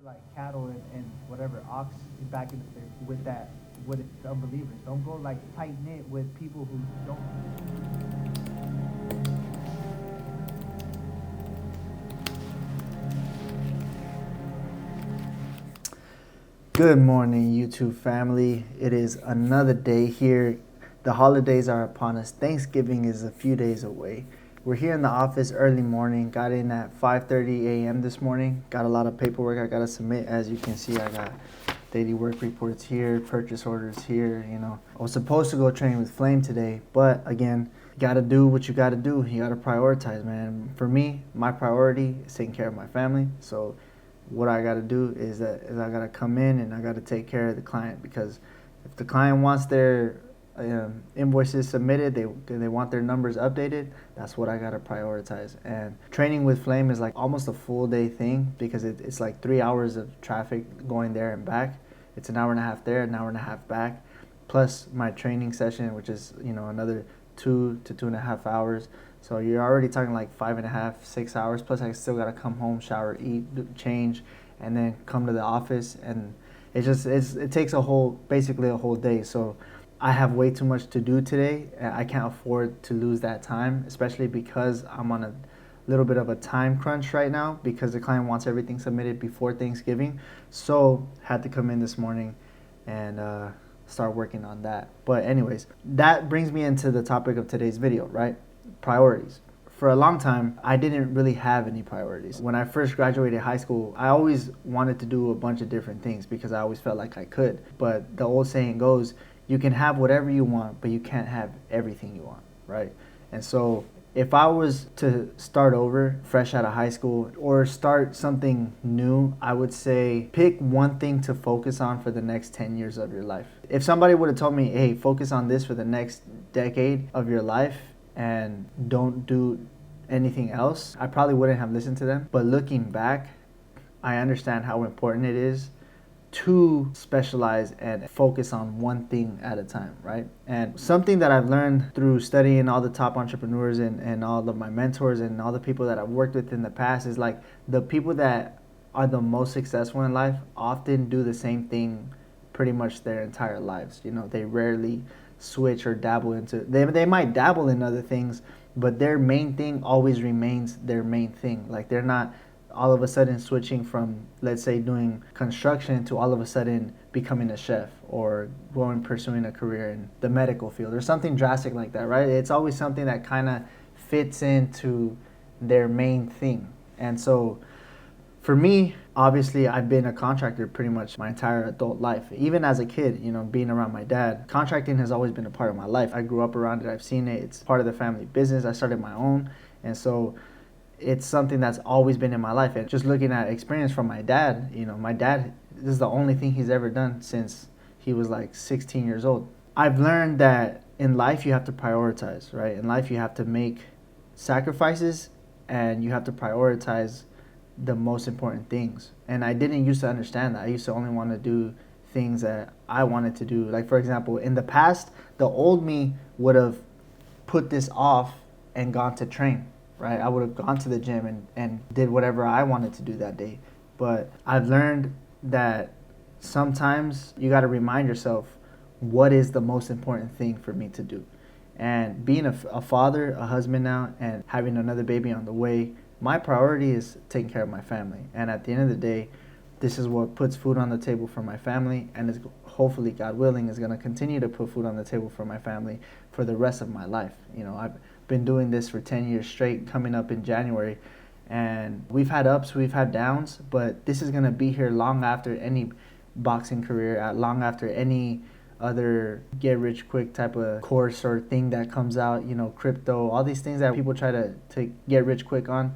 like cattle and whatever ox back in the, with that with unbelievers. Don't go like tight knit with people who don't. Good morning, YouTube family. It is another day here. The holidays are upon us. Thanksgiving is a few days away. We're here in the office early morning. Got in at 5:30 a.m. this morning. Got a lot of paperwork I got to submit. As you can see, I got daily work reports here, purchase orders here. I was supposed to go train with Flame today, but again, you got to do what you got to do. You got to prioritize, man. For me, my priority is taking care of my family. So what I got to do is I got to come in and I got to take care of the client, because if the client wants their invoices submitted, they want their numbers updated, that's what I got to prioritize. And training with Flame is like almost a full day thing, because it's like 3 hours of traffic going there and back. It's an hour and a half there, an hour and a half back, plus my training session, which is another 2 to 2.5 hours. So you're already talking like 5.5, 6 hours. Plus, I still gotta come home, shower, eat, change, and then come to the office. And it takes basically a whole day. So I have way too much to do today. I can't afford to lose that time, especially because I'm on a little bit of a time crunch right now, because the client wants everything submitted before Thanksgiving. So had to come in this morning and start working on that. But anyways, that brings me into the topic of today's video, right? Priorities. For a long time, I didn't really have any priorities. When I first graduated high school, I always wanted to do a bunch of different things because I always felt like I could. But the old saying goes, you can have whatever you want, but you can't have everything you want, right? And so if I was to start over fresh out of high school or start something new, I would say pick one thing to focus on for the next 10 years of your life. If somebody would have told me, hey, focus on this for the next decade of your life and don't do anything else, I probably wouldn't have listened to them. But looking back, I understand how important it is to specialize and focus on one thing at a time, right? And something that I've learned through studying all the top entrepreneurs and all of my mentors and all the people that I've worked with in the past is like the people that are the most successful in life often do the same thing pretty much their entire lives. They rarely switch or dabble into, they might dabble in other things, but their main thing always remains their main thing. Like they're not all of a sudden switching from, let's say, doing construction to all of a sudden becoming a chef or pursuing a career in the medical field or something drastic like that, right? It's always something that kind of fits into their main thing. And so for me, obviously, I've been a contractor pretty much my entire adult life. Even as a kid, being around my dad, contracting has always been a part of my life. I grew up around it. I've seen it. It's part of the family business. I started my own. And so it's something that's always been in my life. And just looking at experience from my dad, my dad, this is the only thing he's ever done since he was like 16 years old. I've learned that in life you have to prioritize, right? In life you have to make sacrifices and you have to prioritize the most important things. And I didn't used to understand that. I used to only want to do things that I wanted to do. Like, for example, in the past, the old me would have put this off and gone to train, right? I would have gone to the gym and did whatever I wanted to do that day. But I've learned that sometimes you got to remind yourself, what is the most important thing for me to do? And being a father, a husband now, and having another baby on the way, my priority is taking care of my family. And at the end of the day, this is what puts food on the table for my family, and is hopefully, God willing, is going to continue to put food on the table for my family for the rest of my life. I've been doing this for 10 years straight, coming up in January, and we've had ups, we've had downs, but this is going to be here long after any boxing career, long after any other get rich quick type of course or thing that comes out, crypto, all these things that people try to get rich quick on.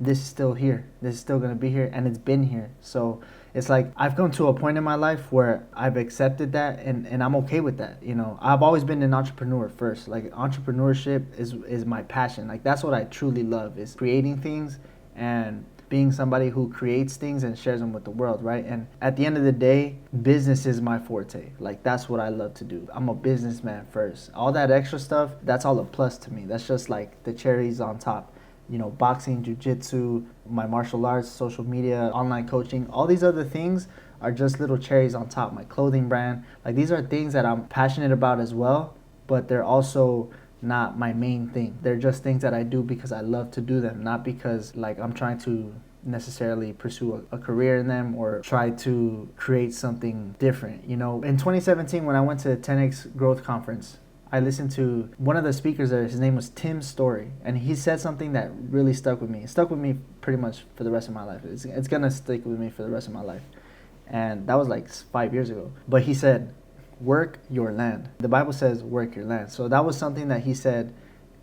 This is still here. This is still going to be here, and it's been here. So it's like I've come to a point in my life where I've accepted that, and I'm okay with that. I've always been an entrepreneur first. Like, entrepreneurship is my passion. Like, that's what I truly love, is creating things and being somebody who creates things and shares them with the world, right? And at the end of the day, business is my forte. Like, that's what I love to do. I'm a businessman first. All that extra stuff, that's all a plus to me. That's just like the cherries on top. boxing, jiu-jitsu, my martial arts, social media, online coaching, all these other things are just little cherries on top. My clothing brand, like these are things that I'm passionate about as well, but they're also not my main thing. They're just things that I do because I love to do them, not because like I'm trying to necessarily pursue a career in them or try to create something different. In 2017, when I went to the 10X Growth Conference, I listened to one of the speakers there. His name was Tim Story, and he said something that really stuck with me. It stuck with me pretty much for the rest of my life. It's gonna stick with me for the rest of my life. And that was like 5 years ago. But he said, work your land. The Bible says work your land. So that was something that he said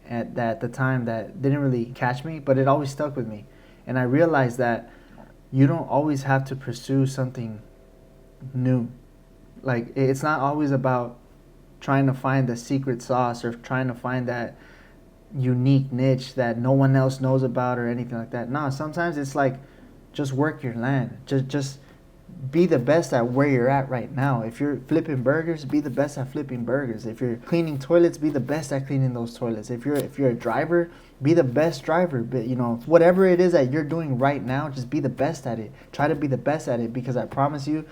at the time that didn't really catch me, but it always stuck with me. And I realized that you don't always have to pursue something new. Like, it's not always about trying to find the secret sauce or trying to find that unique niche that no one else knows about or anything like that. No, sometimes it's like just work your land. Just be the best at where you're at right now. If you're flipping burgers, be the best at flipping burgers. If you're cleaning toilets, be the best at cleaning those toilets. If you're a driver, be the best driver. But whatever it is that you're doing right now, just be the best at it. Try to be the best at it, because I promise you,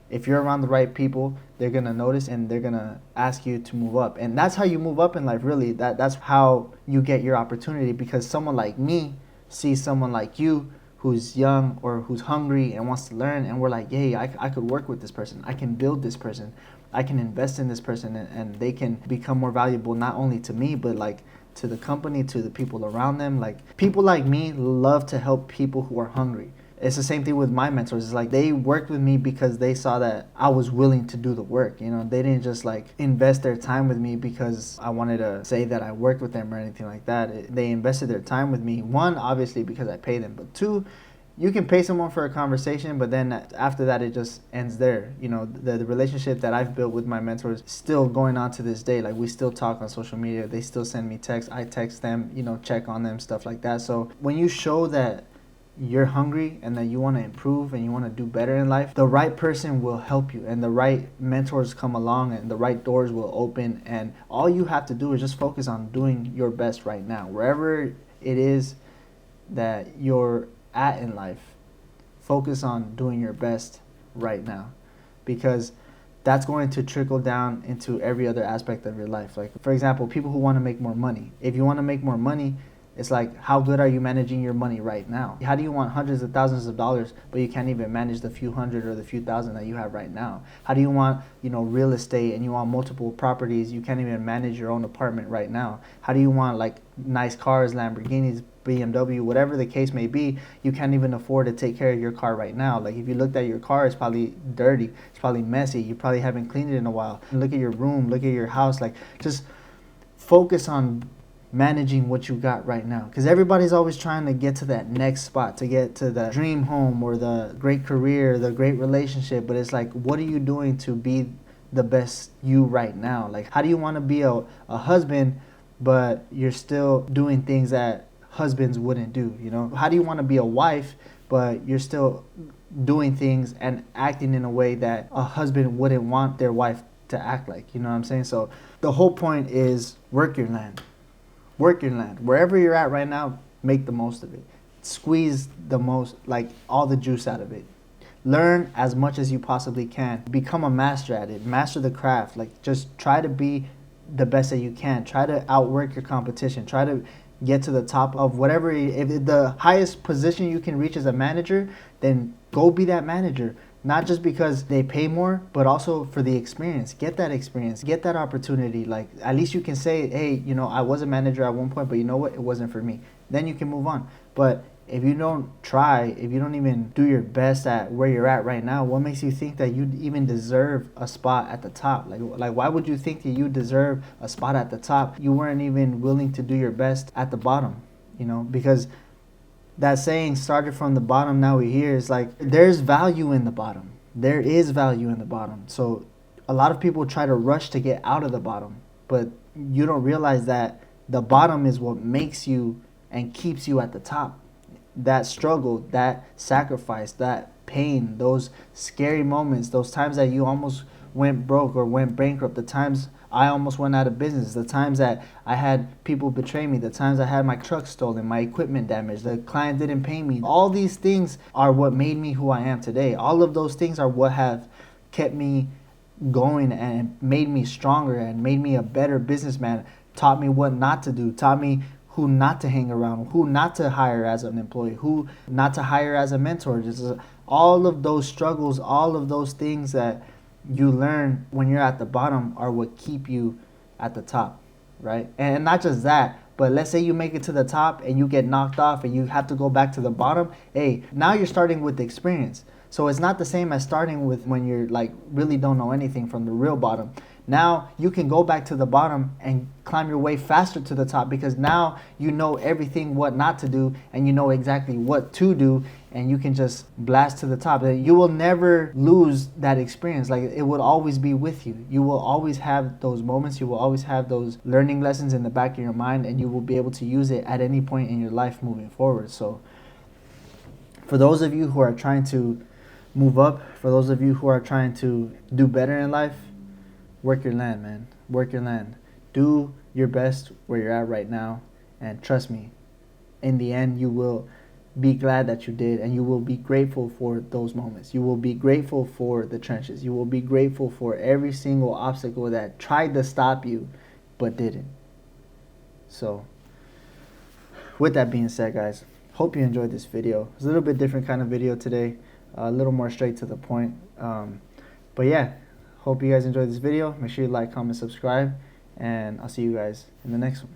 if you're around the right people, they're gonna notice and they're gonna ask you to move up. And that's how you move up in life, really. That's how you get your opportunity, because someone like me sees someone like you who's young or who's hungry and wants to learn, and we're like, hey, I could work with this person. I can build this person. I can invest in this person, and they can become more valuable, not only to me, but like to the company, to the people around them. Like, people like me love to help people who are hungry. It's the same thing with my mentors. It's like they worked with me because they saw that I was willing to do the work. They didn't just like invest their time with me because I wanted to say that I worked with them or anything like that. They invested their time with me. One, obviously because I pay them, but two, you can pay someone for a conversation, but then after that, it just ends there. The relationship that I've built with my mentors still going on to this day. Like, we still talk on social media. They still send me texts. I text them, check on them, stuff like that. So when you show that you're hungry and that you want to improve and you want to do better in life, the right person will help you, and the right mentors come along, and the right doors will open, and all you have to do is just focus on doing your best right now. Wherever it is that you're at in life, focus on doing your best right now, because that's going to trickle down into every other aspect of your life. Like, for example, people who want to make more money. If you want to make more money, it's like, how good are you managing your money right now? How do you want hundreds of thousands of dollars, but you can't even manage the few hundred or the few thousand that you have right now? How do you want, real estate, and you want multiple properties, you can't even manage your own apartment right now? How do you want like nice cars, Lamborghinis, BMW, whatever the case may be, you can't even afford to take care of your car right now? Like, if you looked at your car, it's probably dirty, it's probably messy, you probably haven't cleaned it in a while. Look at your room, look at your house. Like, just focus on managing what you got right now, because everybody's always trying to get to that next spot, to get to the dream home or the great career, the great relationship. But it's like, what are you doing to be the best you right now? Like, how do you want to be a husband, but you're still doing things that husbands wouldn't do? How do you want to be a wife, but you're still doing things and acting in a way that a husband wouldn't want their wife to act like? You know what I'm saying? So the whole point is work your land. Work your land. Wherever you're at right now, make the most of it. Squeeze the most, like, all the juice out of it. Learn as much as you possibly can. Become a master at it. Master the craft. Like, just try to be the best that you can. Try to outwork your competition. Try to get to the top of whatever. If the highest position you can reach as a manager, then go be that manager. Not just because they pay more, but also for the experience. Get that experience. Get that opportunity. Like, at least you can say, hey, I was a manager at one point, but you know what? It wasn't for me. Then you can move on. But if you don't try, if you don't even do your best at where you're at right now, what makes you think that you even deserve a spot at the top? Like, why would you think that you deserve a spot at the top? You weren't even willing to do your best at the bottom, because that saying, started from the bottom, now we're here. It's like, there's value in the bottom. There is value in the bottom. So a lot of people try to rush to get out of the bottom, but you don't realize that the bottom is what makes you and keeps you at the top. That struggle, that sacrifice, that pain, those scary moments, those times that you almost went broke or went bankrupt, the times I almost went out of business, the times that I had people betray me, the times I had my truck stolen, my equipment damaged, the client didn't pay me. All these things are what made me who I am today. All of those things are what have kept me going and made me stronger and made me a better businessman, taught me what not to do, taught me who not to hang around, who not to hire as an employee, who not to hire as a mentor. Just all of those struggles, all of those things that you learn when you're at the bottom are what keep you at the top, right? And not just that, but let's say you make it to the top and you get knocked off and you have to go back to the bottom. Hey, now you're starting with experience. So it's not the same as starting with when you're like really don't know anything from the real bottom. Now you can go back to the bottom and climb your way faster to the top because now you know everything what not to do and you know exactly what to do, and you can just blast to the top. You will never lose that experience. Like, it will always be with you. You will always have those moments. You will always have those learning lessons in the back of your mind, and you will be able to use it at any point in your life moving forward. So for those of you who are trying to move up, for those of you who are trying to do better in life, work your land, man. Work your land. Do your best where you're at right now. And trust me, in the end, you will be glad that you did. And you will be grateful for those moments. You will be grateful for the trenches. You will be grateful for every single obstacle that tried to stop you, but didn't. So, with that being said, guys, hope you enjoyed this video. It's a little bit different kind of video today. A little more straight to the point. But yeah. Hope you guys enjoyed this video. Make sure you like, comment, subscribe, and I'll see you guys in the next one.